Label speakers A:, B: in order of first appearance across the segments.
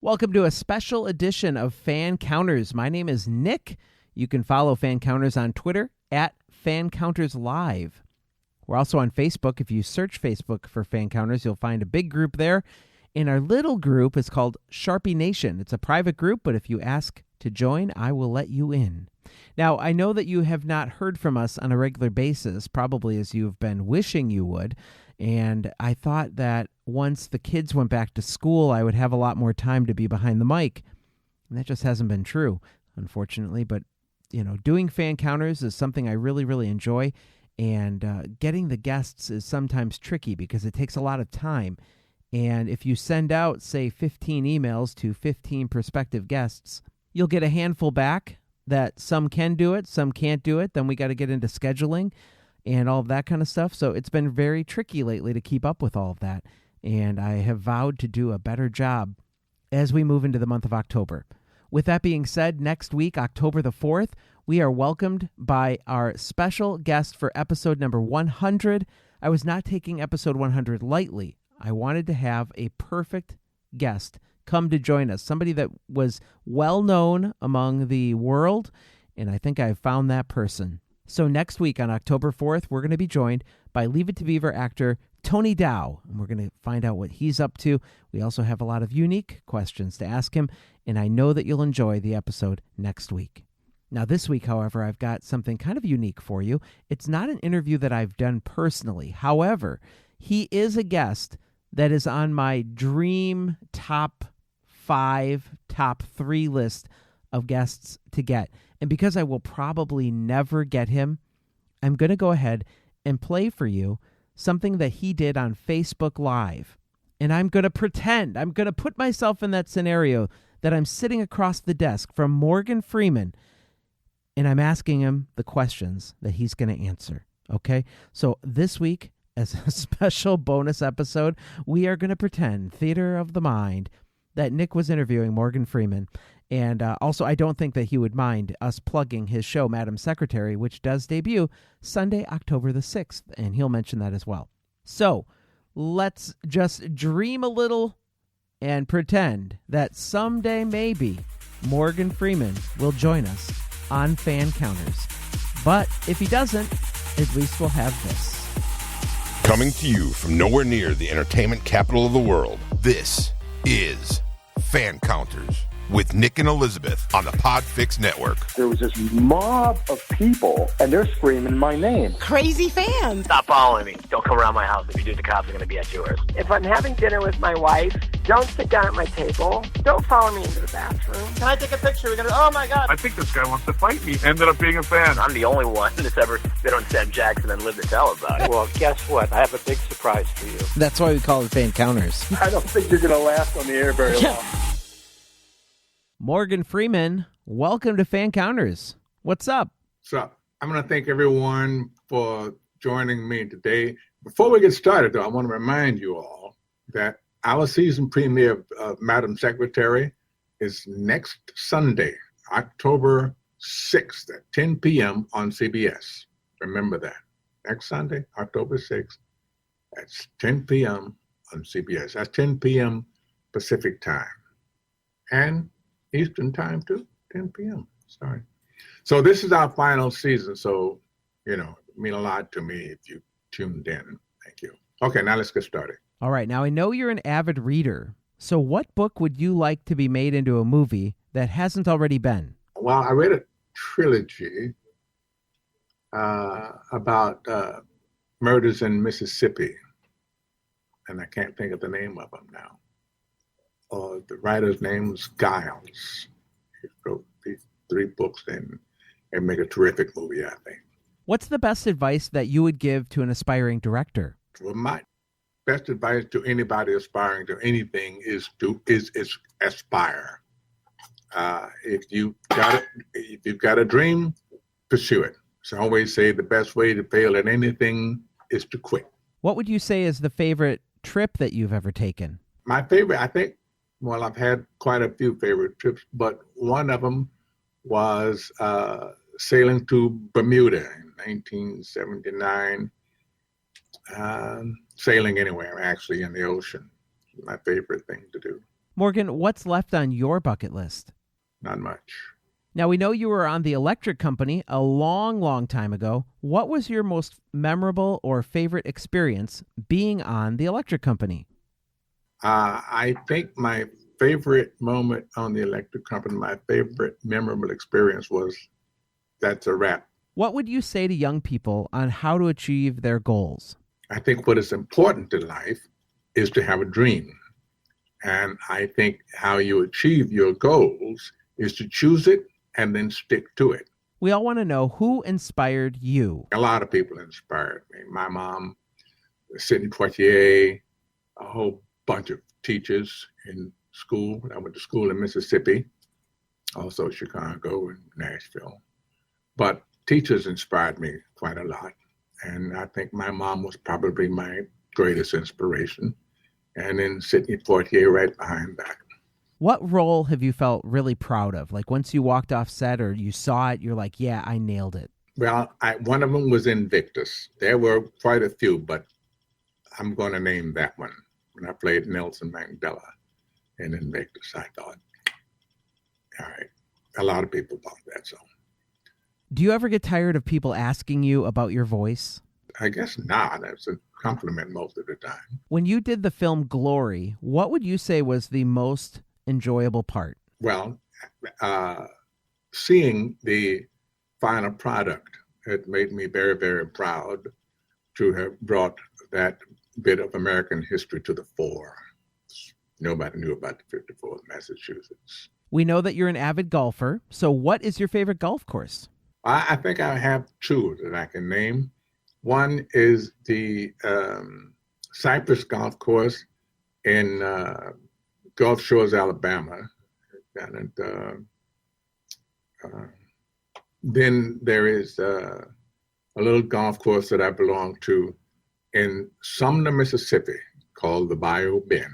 A: Welcome to a special edition of Fancounters. My name is Nick. You can follow Fancounters on Twitter at Fancounters Live. We're also on Facebook. If you search Facebook for Fancounters, you'll find a big group there. And our little group is called Sharpie Nation. It's a private group, but if you ask to join, I will let you in. Now, I know that you have not heard from us on a regular basis, probably as you've been wishing you would. And I thought that once the kids went back to school, I would have a lot more time to be behind the mic. And that just hasn't been true, unfortunately. But, doing Fancounters is something I really, really enjoy. And getting the guests is sometimes tricky because it takes a lot of time. And if you send out, say, 15 emails to 15 prospective guests, you'll get a handful back that some can do it, some can't do it. Then we got to get into scheduling and all of that kind of stuff. So it's been very tricky lately to keep up with all of that. And I have vowed to do a better job as we move into the month of October. With that being said, next week, October the 4th, we are welcomed by our special guest for episode number 100. I was not taking episode 100 lightly. I wanted to have a perfect guest come to join us, somebody that was well known among the world, and I think I've found that person. So next week on October 4th, we're going to be joined by Leave It to Beaver actor Tony Dow, and we're going to find out what he's up to. We also have a lot of unique questions to ask him, and I know that you'll enjoy the episode next week. Now this week, however, I've got something kind of unique for you. It's not an interview that I've done personally. However, he is a guest that is on my dream top 5, top 3 list of guests to get. And because I will probably never get him, I'm going to go ahead and play for you something that he did on Facebook Live. And I'm going to put myself in that scenario that I'm sitting across the desk from Morgan Freeman, and I'm asking him the questions that he's going to answer. Okay? So this week, as a special bonus episode, we are going to pretend, theater of the mind, that Nick was interviewing Morgan Freeman. And also, I don't think that he would mind us plugging his show, Madam Secretary, which does debut Sunday, October the 6th, and he'll mention that as well. So let's just dream a little and pretend that someday, maybe, Morgan Freeman will join us on Fancounters. But if he doesn't, at least we'll have this.
B: Coming to you from nowhere near the entertainment capital of the world, this is Fancounters with Nick and Elizabeth on the Podfix Network.
C: There was this mob of people, and they're screaming my name.
D: Crazy fans.
E: Stop following me. Don't come around my house. If you do, the cops are going to be at yours.
F: If I'm having dinner with my wife, don't sit down at my table. Don't follow me into the bathroom.
D: Can I take a picture? We're gonna. Oh my God!
G: I think this guy wants to fight me. Ended up being a fan.
E: I'm the only one that's ever been on Sam Jackson and lived to tell about it.
C: Well, guess what? I have a big surprise for you.
A: That's why we call it Fancounters.
C: I don't think you're going to last on the air very long.
A: Morgan Freeman, welcome to Fancounters. What's up?
G: So I'm going to thank everyone for joining me today. Before we get started, though, I want to remind you all that our season premiere of Madam Secretary is next Sunday, October 6th at 10 p.m. on CBS. Remember that. Next Sunday, October 6th, at 10 p.m. on CBS. That's 10 p.m. Pacific time. And Eastern time too, 10 p.m. Sorry. So this is our final season. So, it means a lot to me if you tuned in. Thank you. Okay, now let's get started.
A: All right. Now, I know you're an avid reader. So what book would you like to be made into a movie that hasn't already been?
G: Well, I read a trilogy about murders in Mississippi. And I can't think of the name of them now. The writer's name was Giles. He wrote these 3 books and make a terrific movie, I think.
A: What's the best advice that you would give to an aspiring director?
G: Well, my best advice to anybody aspiring to anything is aspire. If you've got a dream, pursue it. So I always say the best way to fail at anything is to quit.
A: What would you say is the favorite trip that you've ever taken?
G: My favorite, I think, well, I've had quite a few favorite trips, but one of them was sailing to Bermuda in 1979. Sailing anywhere, actually, in the ocean. My favorite thing to do.
A: Morgan, what's left on your bucket list?
G: Not much.
A: Now, we know you were on the electric company a long, long time ago. What was your most memorable or favorite experience being on the electric company?
G: I think my favorite moment on the electric company, my favorite memorable experience was That's a Wrap.
A: What would you say to young people on how to achieve their goals?
G: I think what is important in life is to have a dream. And I think how you achieve your goals is to choose it and then stick to it.
A: We all want to know who inspired you.
G: A lot of people inspired me. My mom, Sidney Poitier, a whole bunch of teachers in school. I went to school in Mississippi, also Chicago and Nashville. But teachers inspired me quite a lot. And I think my mom was probably my greatest inspiration. And then Sidney Poitier right behind that.
A: What role have you felt really proud of? Like once you walked off set or you saw it, you're like, yeah, I nailed it.
G: Well, one of them was Invictus. There were quite a few, but I'm going to name that one. When I played Nelson Mandela in Invictus, I thought, all right, a lot of people thought that. So,
A: do you ever get tired of people asking you about your voice?
G: I guess not. That's a compliment most of the time.
A: When you did the film Glory, what would you say was the most enjoyable part?
G: Well, seeing the final product, it made me very, very proud to have brought that bit of American history to the fore. Nobody knew about the 54th Massachusetts.
A: We know that you're an avid golfer. So what is your favorite golf course?
G: I think I have two that I can name. One is the Cypress Golf Course in Gulf Shores, Alabama. And then there is a little golf course that I belong to in Sumner, Mississippi, called the Bayou Bend.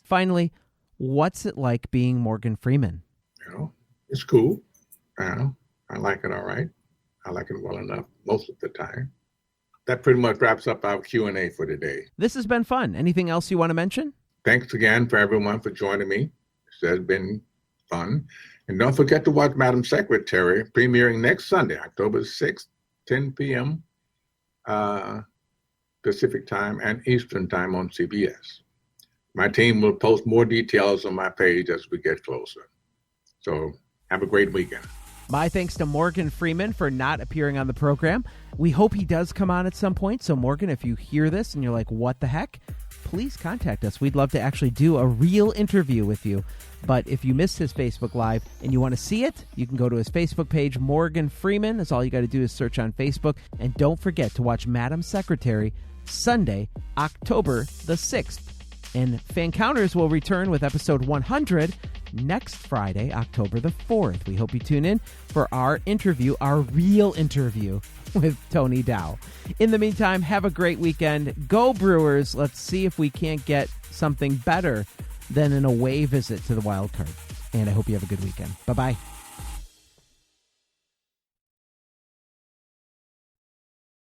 A: Finally, what's it like being Morgan Freeman?
G: It's cool. I like it all right. I like it well enough most of the time. That pretty much wraps up our Q&A for today.
A: This has been fun. Anything else you want to mention?
G: Thanks again for everyone for joining me. This has been fun. And don't forget to watch Madam Secretary, premiering next Sunday, October 6th, 10 p.m. Pacific time and Eastern time on CBS. My team will post more details on my page as we get closer. So have a great weekend.
A: My thanks to Morgan Freeman for not appearing on the program. We hope he does come on at some point. So Morgan, if you hear this and you're like, what the heck? Please contact us. We'd love to actually do a real interview with you. But if you missed his Facebook Live and you want to see it, you can go to his Facebook page, Morgan Freeman. That's all you got to do is search on Facebook. And don't forget to watch Madam Secretary Sunday, October the 6th. And Fancounters will return with episode 100 next Friday, October the 4th. We hope you tune in for our interview, our real interview with Tony Dow. In the meantime, have a great weekend. Go Brewers. Let's see if we can't get something better than an away visit to the wild card. And I hope you have a good weekend. Bye-bye.